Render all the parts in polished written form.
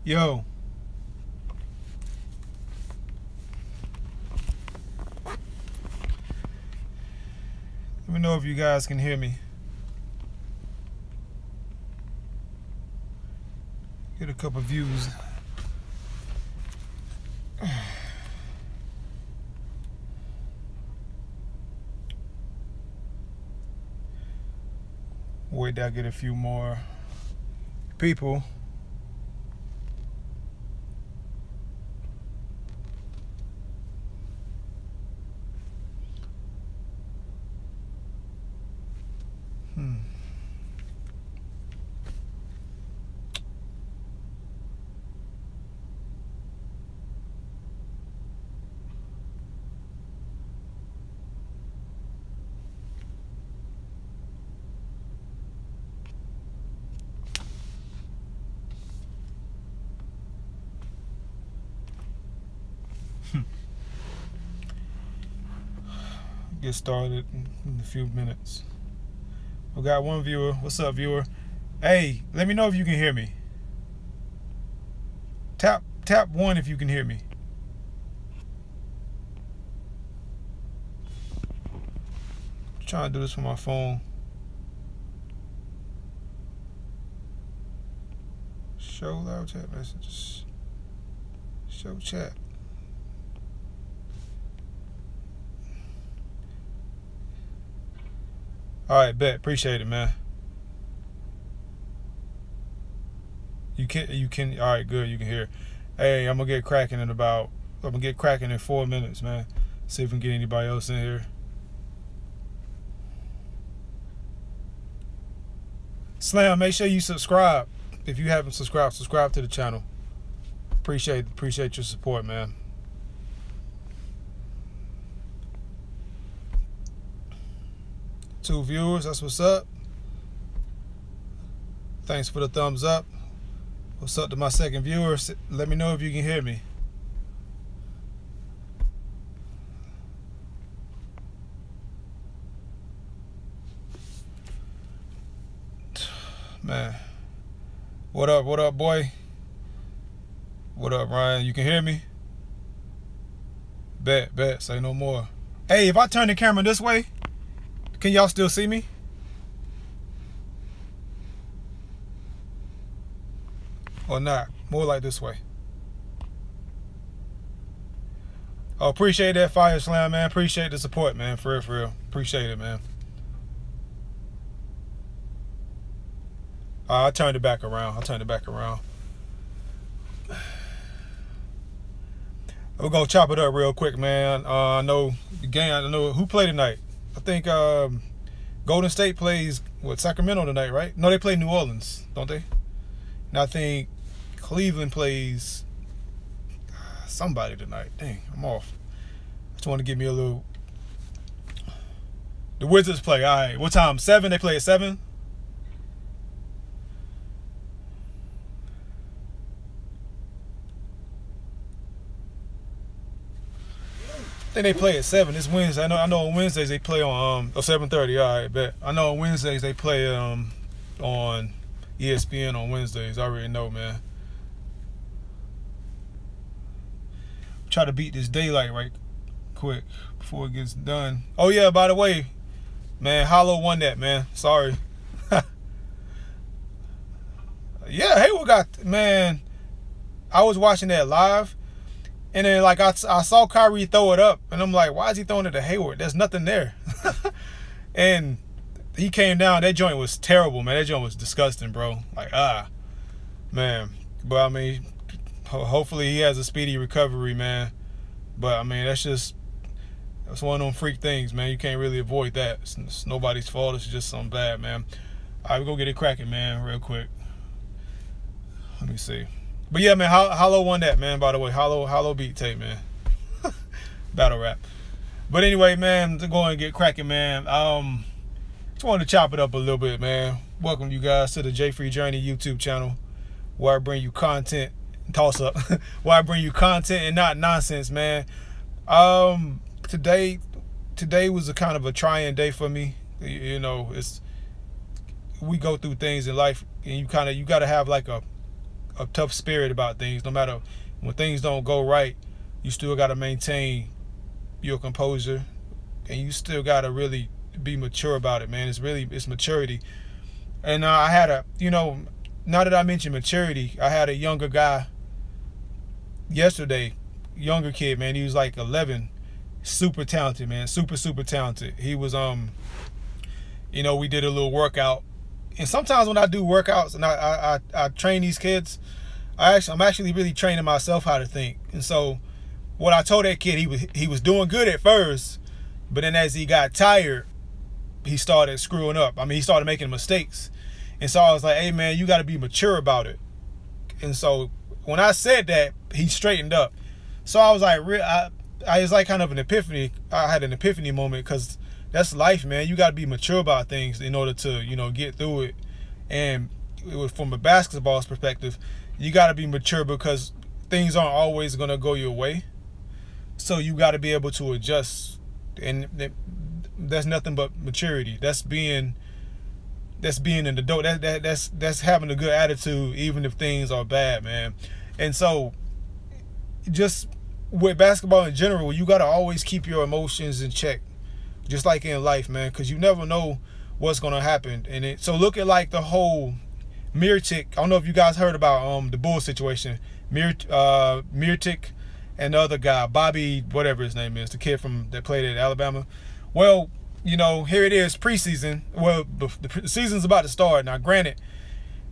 Yo. Let me know if you guys can hear me. Get a couple views. Wait till I get a few more people. Get started in a few minutes. We got one viewer. What's up, viewer? Hey, let me know if you can hear me. Tap 1 if you can hear me. I'm trying to do this from my phone. Show loud chat messages. Show chat. All right, bet. Appreciate it, man. You can. All right, good. You can hear. Hey, I'm gonna get cracking in 4 minutes, man. See if we can get anybody else in here. Slam, make sure you subscribe. If you haven't subscribe to the channel. Appreciate your support, man. Two viewers, that's what's up. Thanks for the thumbs up. What's up to my second viewer? Let me know if you can hear me. Man. What up, boy? What up, Ryan? You can hear me? Bet, say no more. Hey, if I turn the camera this way, can y'all still see me? Or not? More like this way. Oh, appreciate that Fire Slam, man. Appreciate the support, man. For real. Appreciate it, man. I turned it back around. We're gonna chop it up real quick, man. I know who played tonight. I think Golden State plays Sacramento tonight, right? No, they play New Orleans, don't they? And I think Cleveland plays somebody tonight. Dang, I'm off. Just want to give me a little. The Wizards play. All right, what time? 7. They play at 7. I think they play at 7. It's Wednesday. I know on Wednesdays they play on 7:30. All right, bet. I know on Wednesdays they play on ESPN on Wednesdays. I already know, man. Try to beat this daylight right quick before it gets done. Oh yeah, by the way, man, Hollow won that, man. Sorry. Yeah, Hayward got, man. I was watching that live. And then, like, I saw Kyrie throw it up, and I'm like, why is he throwing it to Hayward? There's nothing there. And he came down. That joint was terrible, man. That joint was disgusting, bro. Like, man. But, I mean, hopefully he has a speedy recovery, man. But, I mean, that's one of them freak things, man. You can't really avoid that. It's nobody's fault. It's just something bad, man. All right, we're going to get it cracking, man, real quick. Let me see. But yeah, man, Hollow won that, man, by the way. Hollow beat tape, man. Battle rap. But anyway, man, to go and get cracking, man. Just wanted to chop it up a little bit, man. Welcome you guys to the J Free Journey YouTube channel, where I bring you content. Toss up. Where I bring you content and not nonsense, man. Today was a kind of a trying day for me. You know, we go through things in life, and you got to have like a a tough spirit about things. No matter when things don't go right, you still got to maintain your composure, and you still got to really be mature about it, man. It's maturity. And I had now that I mentioned maturity, I had a younger guy yesterday, younger kid, man. He was like 11, super talented, man, super talented. He was we did a little workout, and sometimes when I do workouts and I train these kids, I'm actually really training myself how to think. And so what I told that kid, he was doing good at first, but then as he got tired, he started screwing up. I mean, he started making mistakes. And so I was like, hey, man, you got to be mature about it. And so when I said that, he straightened up. So I was like, I was like kind of an epiphany. I had an epiphany moment, because that's life, man. You got to be mature about things in order to, get through it. And from a basketball's perspective, you got to be mature because things aren't always going to go your way. So you got to be able to adjust. And that's nothing but maturity. That's being an adult. That's having a good attitude even if things are bad, man. And so just with basketball in general, you got to always keep your emotions in check, just like in life, man, because you never know what's going to happen. And so look at like the whole Mirotic. I don't know if you guys heard about the Bulls situation. Mirotic and the other guy, Bobby, whatever his name is, the kid that played at Alabama. Well, here it is, preseason. Well, the season's about to start. Now, granted,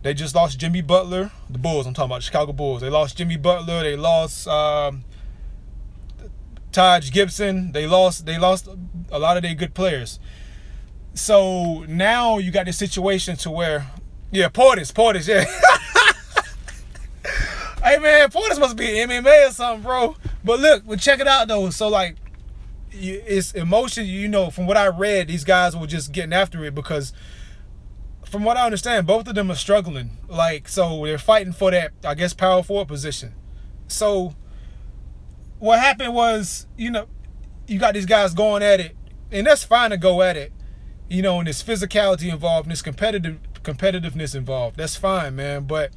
they just lost Jimmy Butler. The Bulls, I'm talking about Chicago Bulls. They lost Jimmy Butler. They lost Taj Gibson. They lost a lot of their good players. So now you got this situation to where, Portis, yeah. Hey, man, Portis must be MMA or something, bro. But look, check it out, though. So, like, it's emotion. From what I read, these guys were just getting after it because, from what I understand, both of them are struggling. Like, so they're fighting for that, I guess, power forward position. So what happened was, you got these guys going at it, and that's fine to go at it, and there's physicality involved, and there's competitiveness involved. That's fine, man. But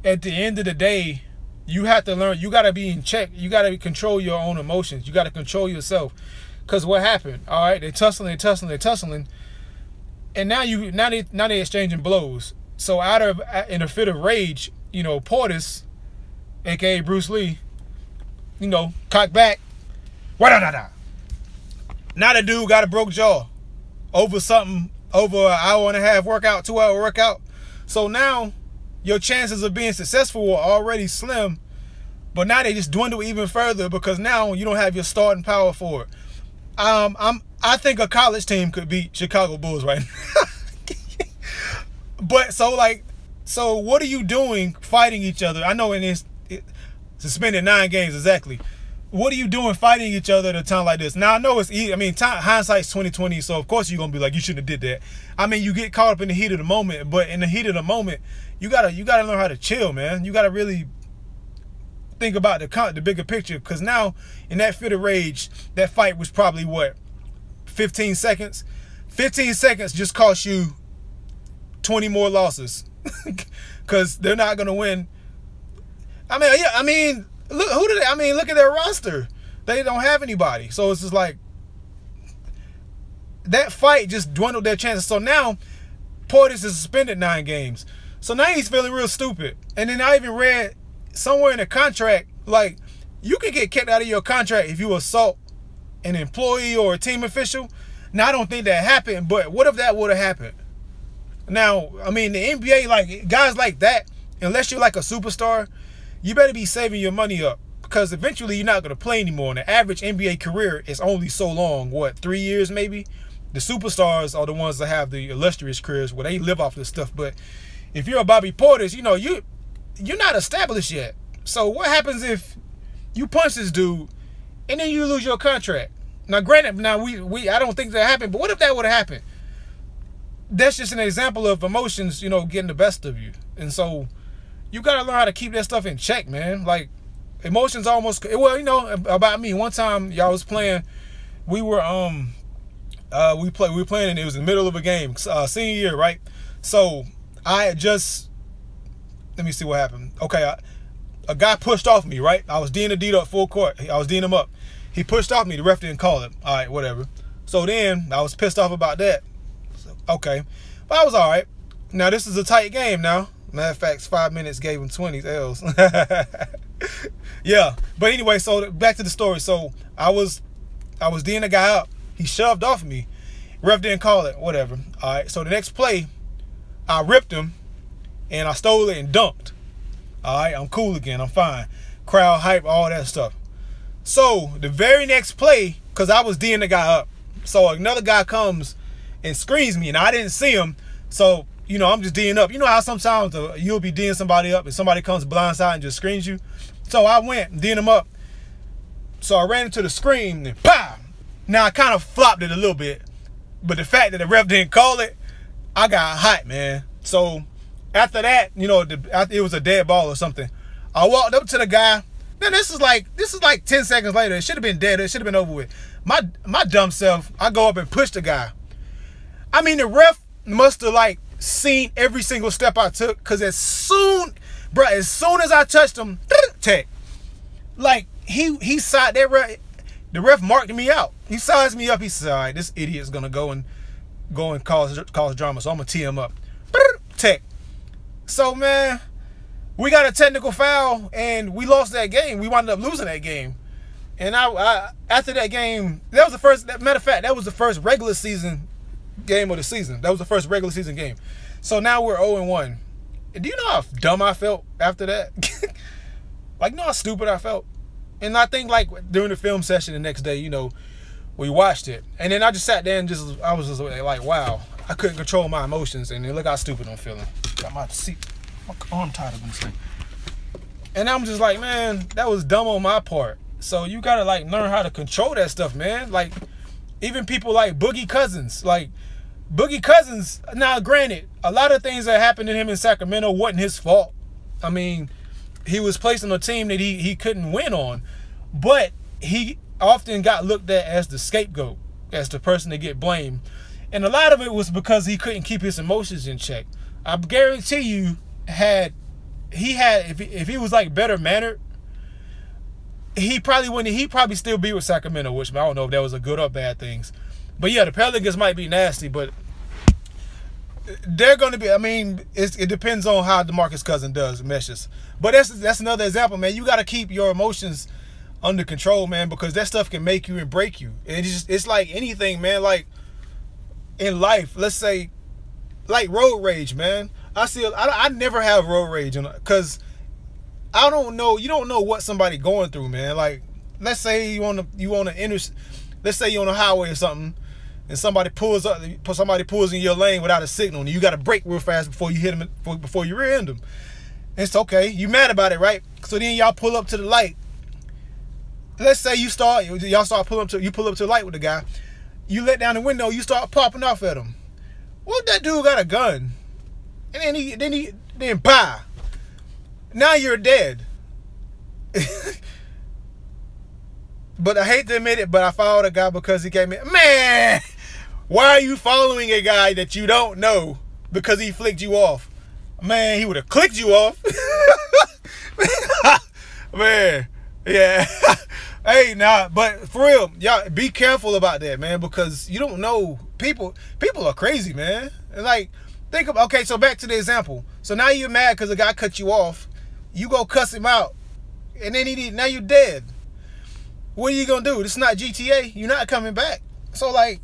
at the end of the day, you have to learn. You got to be in check. You got to control your own emotions. You got to control yourself. Because what happened? All right, they're tussling. And now they're exchanging blows. So in a fit of rage, Portis, a.k.a. Bruce Lee, cocked back. Now the dude got a broke jaw over an hour and a half workout, 2-hour workout. So now your chances of being successful were already slim, but now they just dwindle even further because now you don't have your starting power forward. I think a college team could beat Chicago Bulls right now. But so what are you doing fighting each other? I know suspended 9 games exactly. What are you doing fighting each other at a time like this? Now I know it's easy. I mean, hindsight's 20/20, so of course you're gonna be like, you shouldn't have did that. I mean, you get caught up in the heat of the moment, but in the heat of the moment, you gotta learn how to chill, man. You gotta really think about the bigger picture, because now in that fit of rage, that fight was probably 15 seconds. 15 seconds just cost you 20 more losses, because they're not gonna win. I mean, look at their roster. They don't have anybody. So it's just like that fight just dwindled their chances. So now Portis is suspended 9 games. So now he's feeling real stupid. And then I even read somewhere in the contract, like, you can get kicked out of your contract if you assault an employee or a team official. Now, I don't think that happened, but what if that would have happened? Now, I mean, the NBA, like, guys like that, unless you're like a superstar, you better be saving your money up, because eventually you're not going to play anymore. And the average NBA career is only so long, 3 years maybe? The superstars are the ones that have the illustrious careers where they live off this stuff. But if you're a Bobby Portis, you're not established yet. So what happens if you punch this dude and then you lose your contract? Now, granted, I don't think that happened, but what if that would have happened? That's just an example of emotions, getting the best of you. And so you got to learn how to keep that stuff in check, man. Like, emotions almost, about me. One time y'all was playing, we were playing, and it was in the middle of a game, senior year, right? So I had just let me see what happened. Okay, a guy pushed off me, right? I was D'ing a D up full court. I was D'ing him up. He pushed off me. The ref didn't call it. All right, whatever. So then I was pissed off about that. So, okay, but I was all right. Now this is a tight game now. Matter of fact, 5 minutes gave him 20 L's. Yeah, but anyway, so back to the story. So I was D'ing a guy up. He shoved off me. Ref didn't call it. Whatever. All right. So the next play, I ripped him, and I stole it and dunked. All right. I'm cool again. I'm fine. Crowd hype, all that stuff. So the very next play, because I was D'ing the guy up, so another guy comes and screens me, and I didn't see him. So, you know, I'm just D'ing up. You know how sometimes you'll be D'ing somebody up and somebody comes blindside and just screens you? So I went and D'ing him up. So I ran into the screen and pow! Now I kind of flopped it a little bit. But the fact that the ref didn't call it, I got hot, man. So after that, you know, it was a dead ball or something. I walked up to the guy. Then this is like 10 seconds later. It should have been dead. It should have been over with. My dumb self, I go up and push the guy. I mean, the ref must have like seen every single step I took, because as soon as I touched him, tech, like he saw that ref. The ref marked me out. He sized me up. He said, all right, this idiot's going to go and cause drama, so I'm going to tee him up. Tech. So, man, we got a technical foul, and we lost that game. We wound up losing that game. And I after that game, that was the first, matter of fact, that was the first regular season game of the season. That was the first regular season game. So now we're 0-1. And do you know how dumb I felt after that? Like, you know how stupid I felt? And I think, like, during the film session the next day, you know, we watched it. And then I just sat there and I was just like, wow. I couldn't control my emotions. And then look how stupid I'm feeling. Got my seat. My arm tied up in this thing. And I'm just like, man, that was dumb on my part. So you got to, like, learn how to control that stuff, man. Like, even people like Boogie Cousins. Like, Boogie Cousins, now, granted, a lot of things that happened to him in Sacramento wasn't his fault. I mean, he was placed on a team that he couldn't win on, but he often got looked at as the scapegoat, as the person to get blamed. And a lot of it was because he couldn't keep his emotions in check. I guarantee you, if he was like better mannered, he probably still be with Sacramento, which I don't know if that was a good or bad things. But yeah, the Pelicans might be nasty, but they're going to be, I mean, it depends on how DeMarcus Cousins meshes. But that's another example, man. You got to keep your emotions under control, man, because that stuff can make you and break you. And it's like anything, man. Like in life, let's say, like road rage, man. I never have road rage, because I don't know. You don't know what somebody going through, man. Like, let's say you on let's say you're on a highway or something, and somebody pulls in your lane without a signal, and you got to brake real fast before you hit them, before you rear end them. It's okay. You mad about it, right? So then y'all pull up to the light. Let's say you pull up to the light with the guy. You let down the window. You start popping off at him. What if that dude got a gun? And then bah. Now you're dead. But I hate to admit it, but I followed a guy because he came in. Man, why are you following a guy that you don't know because he flicked you off? Man, he would have clicked you off. Man, yeah. Hey, nah, but for real, y'all be careful about that, man, because you don't know. People are crazy, man. And like, think of, okay, so back to the example. So now you're mad because a guy cut you off. You go cuss him out, and then now you're dead. What are you gonna do? This is not GTA. You're not coming back. So like,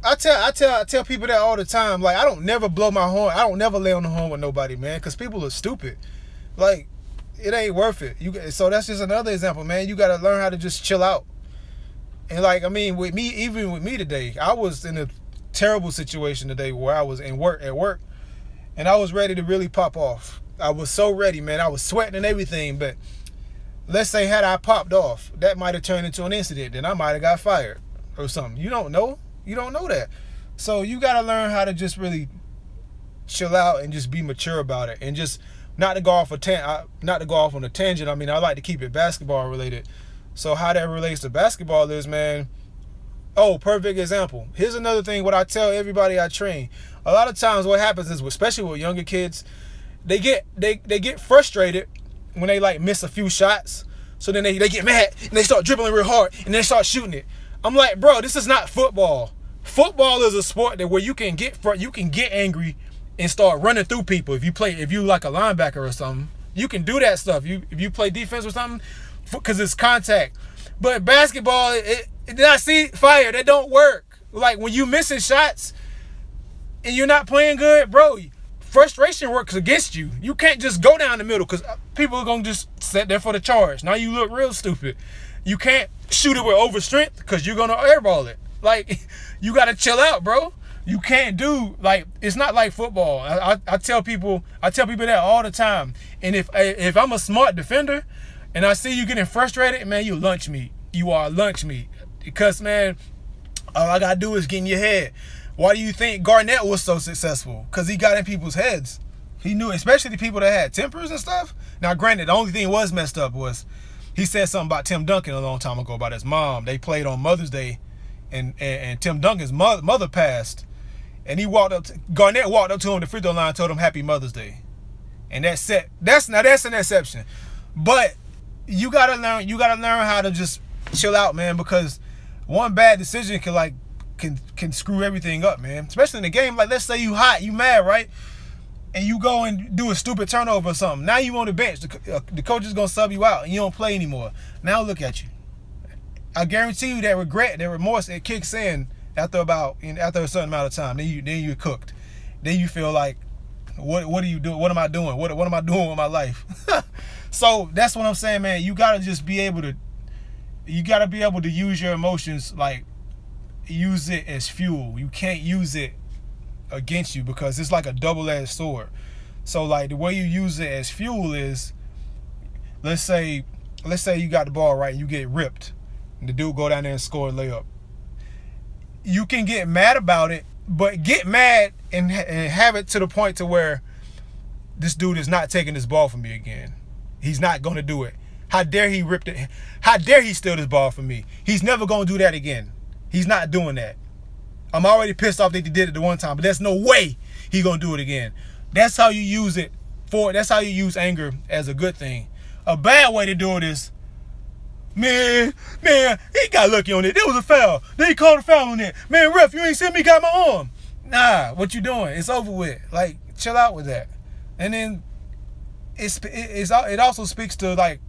I tell people that all the time. Like, I don't never blow my horn. I don't never lay on the horn with nobody, man, because people are stupid. Like, it ain't worth it. So that's just another example, man. You gotta learn how to just chill out. And like, I mean, even with me today, I was in a terrible situation today where I was at work, and I was ready to really pop off. I was so ready, man. I was sweating and everything, but let's say had I popped off, that might have turned into an incident. Then I might have got fired or something. You don't know. You don't know that. So you got to learn how to just really chill out and just be mature about it, and just not to go off on a tangent. I mean, I like to keep it basketball related. So how that relates to basketball is, man, oh, perfect example. Here's another thing, what I tell everybody I train. A lot of times what happens is, especially with younger kids, they get frustrated when they like miss a few shots. So then they get mad and they start dribbling real hard and they start shooting it. I'm like, bro, this is not football. Football is a sport that where you can get angry and start running through people. If you like a linebacker or something, you can do that stuff. If you play defense or something, because it's contact. But basketball, did I see fire? That don't work. Like when you missing shots and you're not playing good, bro, frustration works against you. You can't just go down the middle because people are going to just sit there for the charge. Now you look real stupid. You can't shoot it with overstrength because you're going to airball it. Like, you got to chill out, bro. You can't do, like, it's not like football. I tell people that all the time. And if I'm a smart defender and I see you getting frustrated, man, you lunch meat. You are lunch meat. Because, man, all I got to do is get in your head. Why do you think Garnett was so successful? Because he got in people's heads. He knew, especially the people that had tempers and stuff. Now, granted, the only thing was messed up was he said something about Tim Duncan a long time ago about his mom. They played on Mother's Day, and Tim Duncan's mother passed. And Garnett walked up to him at the free throw line and told him Happy Mother's Day. And that's an exception. But you gotta learn how to just chill out, man, because one bad decision can screw everything up, man. Especially in the game. Like, let's say you hot, you mad, right? And you go and do a stupid turnover or something. Now you on the bench. The coach is gonna sub you out and you don't play anymore. Now look at you. I guarantee you that regret, that remorse, it kicks in after a certain amount of time. Then you're cooked. Then you feel like, what do you do? What am I doing? What am I doing with my life? So that's what I'm saying, man. You gotta just be able to use your emotions, like use it as fuel. You can't use it against you because it's like a double-edged sword. So like the way you use it as fuel is, let's say you got the ball right and you get ripped and the dude go down there and score a layup. You can get mad about it, but get mad and have it to the point to where this dude is not taking this ball from me again. He's not going to do it. How dare he ripped it? How dare he steal this ball from me? He's never going to do that again. He's not doing that. I'm already pissed off that he did it the one time, but there's no way he's going to do it again. That's how you use it that's how you use anger as a good thing. A bad way to do it is, man, he got lucky on it. There was a foul. Then he called a foul on it. Man, ref, you ain't seen me got my arm. Nah, what you doing? It's over with. Like, chill out with that. And then it also speaks to like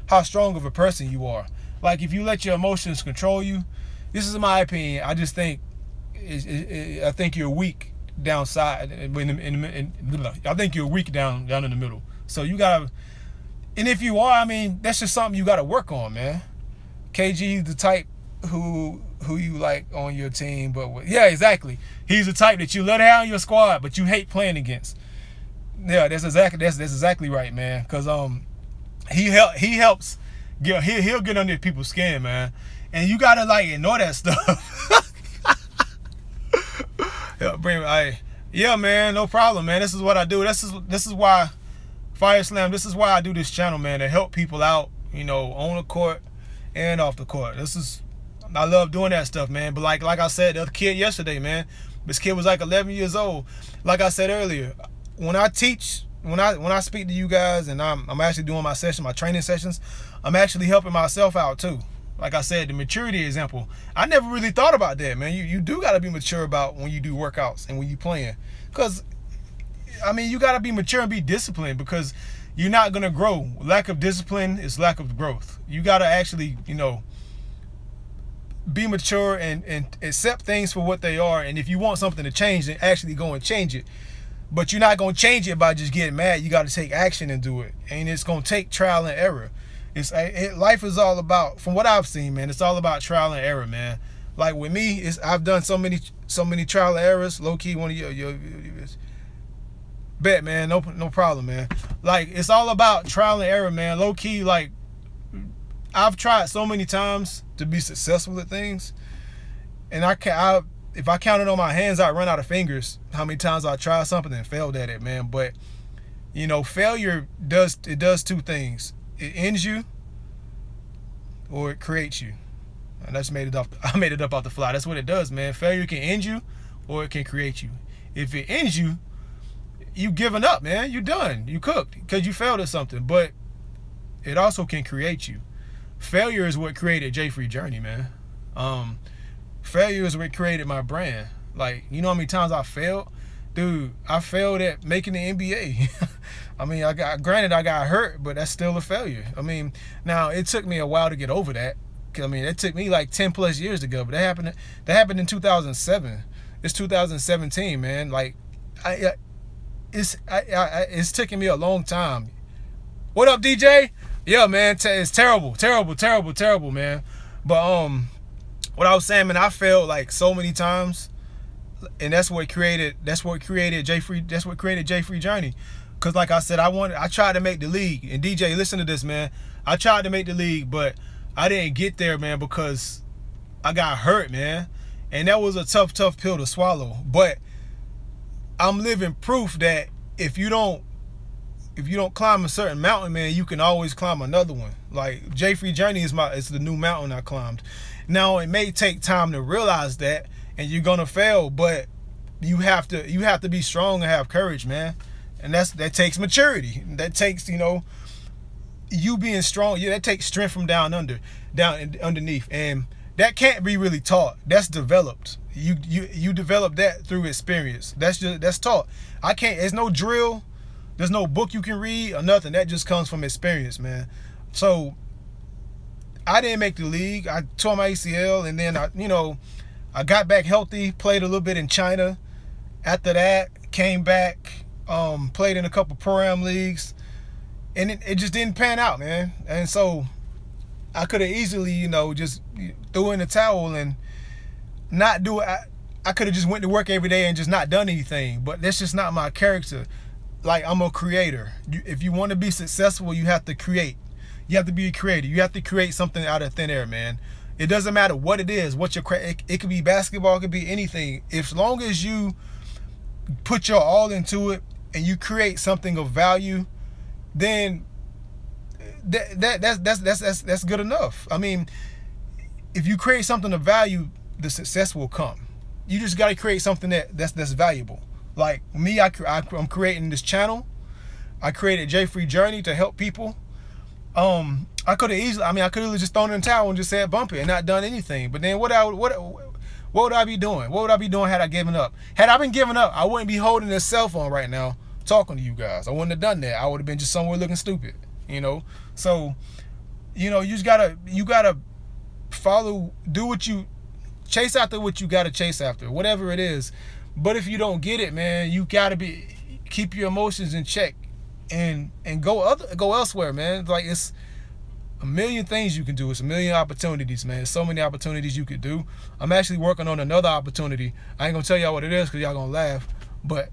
how strong of a person you are. Like if you let your emotions control you, this is my opinion. I just think I think you're weak downside. I think you're weak down in the middle. So you gotta. And if you are, I mean, that's just something you got to work on, man. KG is the type who you like on your team, but yeah, exactly. He's the type that you let out on your squad, but you hate playing against. Yeah, that's exactly right, man. Cause he helps he'll get under people's skin, man, and you gotta like ignore that stuff. Yeah, man, no problem, man. This is what I do. This is why. Fire Slam, this is why I do this channel, man, to help people out, you know, on the court and off the court. I love doing that stuff, man. But like I said, the other kid yesterday, man, this kid was like 11 years old. Like I said earlier, when I teach, when I speak to you guys and I'm actually doing my training sessions, I'm actually helping myself out too. Like I said, the maturity example, I never really thought about that, man. You do got to be mature about when you do workouts and when you playing. Because I mean, you got to be mature and be disciplined because you're not going to grow. Lack of discipline is lack of growth. You got to actually, you know, be mature and accept things for what they are. And if you want something to change, then actually go and change it. But you're not going to change it by just getting mad. You got to take action and do it. And it's going to take trial and error. Life is all about, from what I've seen, man, it's all about trial and error, man. Like with me, I've done so many trial and errors. Low key, one of your bet, man, no problem, man. Like, it's all about trial and error, man. Low key, like, I've tried so many times to be successful at things, and if I counted on my hands, I'd run out of fingers how many times I tried something and failed at it, man. But you know, failure does two things: it ends you, or it creates you. And I made it up off the fly. That's what it does, man. Failure can end you, or it can create you. If it ends you, you giving up, man. You done. You cooked because you failed at something. But it also can create you. Failure is what created J Free Journey, man. Failure is what created my brand. Like, you know how many times I failed? Dude, I failed at making the NBA. I mean, granted I got hurt, but that's still a failure. I mean, now it took me a while to get over that. I mean, it took me like 10 plus years to go, but that happened in 2007. It's 2017, man. Like, it's taking me a long time. What up, DJ? Yeah, man, it's terrible, man. But what I was saying, man, I failed like so many times, and that's what created J Free Journey. Cause like I said, I tried to make the league, and DJ, listen to this, man. I tried to make the league, but I didn't get there, man, because I got hurt, man, and that was a tough pill to swallow. But I'm living proof that if you don't climb a certain mountain, man, you can always climb another one. Like J Free Journey is the new mountain I climbed. Now it may take time to realize that, and you're gonna fail, but you have to be strong and have courage, man. And that takes maturity. That takes, you know, you being strong. Yeah, that takes strength from down underneath, and that can't be really taught. That's developed. You develop that through experience. That's taught. There's no drill. There's no book you can read or nothing. That just comes from experience, man. So I didn't make the league. I tore my ACL, and then I got back healthy, played a little bit in China. After that, came back, played in a couple pro-am leagues, and it just didn't pan out, man. And so I could have easily, just threw in the towel and not do it. I could have just went to work every day and just not done anything, but that's just not my character. Like, I'm a creator. If you want to be successful, you have to create. You have to be a creator. You have to create something out of thin air, man. It doesn't matter what it is. It could be basketball. It could be anything. As long as you put your all into it and you create something of value, then that's good enough. I mean, if you create something of value, the success will come. You just got to create something that's valuable. Like me, I'm creating this channel. I created J Free Journey to help people. I could have just thrown in the towel and just said bump it and not done anything. But then what would I be doing? What would I be doing had I given up? Had I been giving up, I wouldn't be holding this cell phone right now talking to you guys. I wouldn't have done that. I would have been just somewhere looking stupid, So, you gotta chase after what you gotta chase after, whatever it is. But if you don't get it, man, you gotta keep your emotions in check and go elsewhere, man. Like, it's a million things you can do. It's a million opportunities, man. There's so many opportunities you could do. I'm actually working on another opportunity. I ain't gonna tell y'all what it is because y'all gonna laugh, but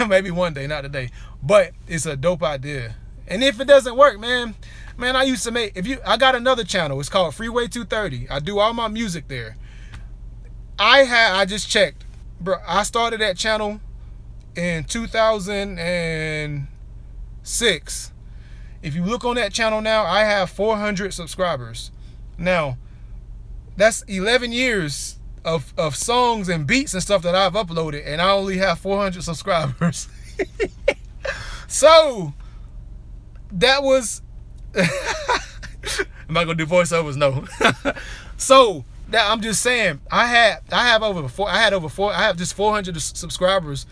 maybe one day, not today. But it's a dope idea. And if it doesn't work, man, I used to I got another channel. It's called Freeway 230. I do all my music there. I just checked. Bro, I started that channel in 2006. If you look on that channel now, I have 400 subscribers. Now, that's 11 years of songs and beats and stuff that I've uploaded, and I only have 400 subscribers. So, that was... Am I going to do voiceovers? No. So... I'm just saying, I have just 400 subscribers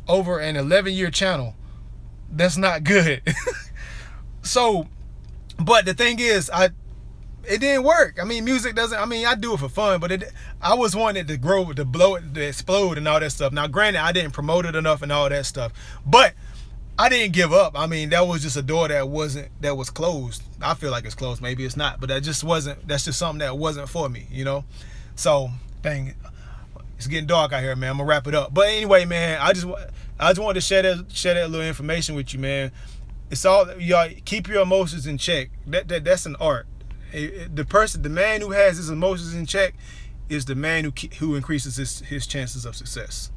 over an 11-year channel. That's not good. So, but the thing is, it didn't work. I mean, music doesn't. I mean, I do it for fun, but I was wanting it to grow, to blow it, to explode, and all that stuff. Now, granted, I didn't promote it enough and all that stuff, but I didn't give up. I mean, that was just a door that was closed. I feel like it's closed. Maybe it's not, but that's just something that wasn't for me, So, dang, it's getting dark out here, man. I'm gonna wrap it up. But anyway, man, I just wanted to share that little information with you, man. It's all, y'all, keep your emotions in check. That's an art. The man who has his emotions in check is the man who increases his chances of success.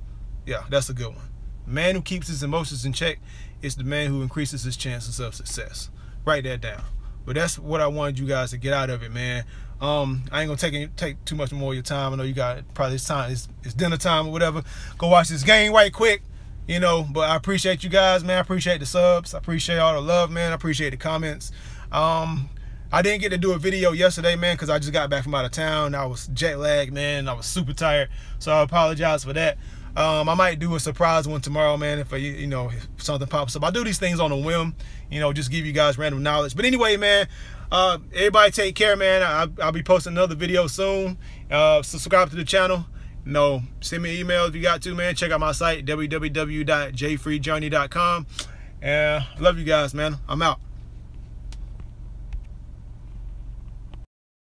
Yeah, that's a good one. The man who keeps his emotions in check is the man who increases his chances of success. Write that down. But that's what I wanted you guys to get out of it, man. I ain't gonna take too much more of your time. I know you got probably it's dinner time or whatever. Go watch this game right quick. You know, but I appreciate you guys, man. I appreciate the subs. I appreciate all the love, man. I appreciate the comments. I didn't get to do a video yesterday, man, because I just got back from out of town. I was jet lagged, man. I was super tired, so I apologize for that. I might do a surprise one tomorrow, man, if you know, if something pops up. I do these things on a whim, you know, just give you guys random knowledge. But anyway, man, everybody take care, man. I'll be posting another video soon. Subscribe to the channel. You know, send me an email if you got to, man. Check out my site, www.jfreejourney.com. And love you guys, man. I'm out.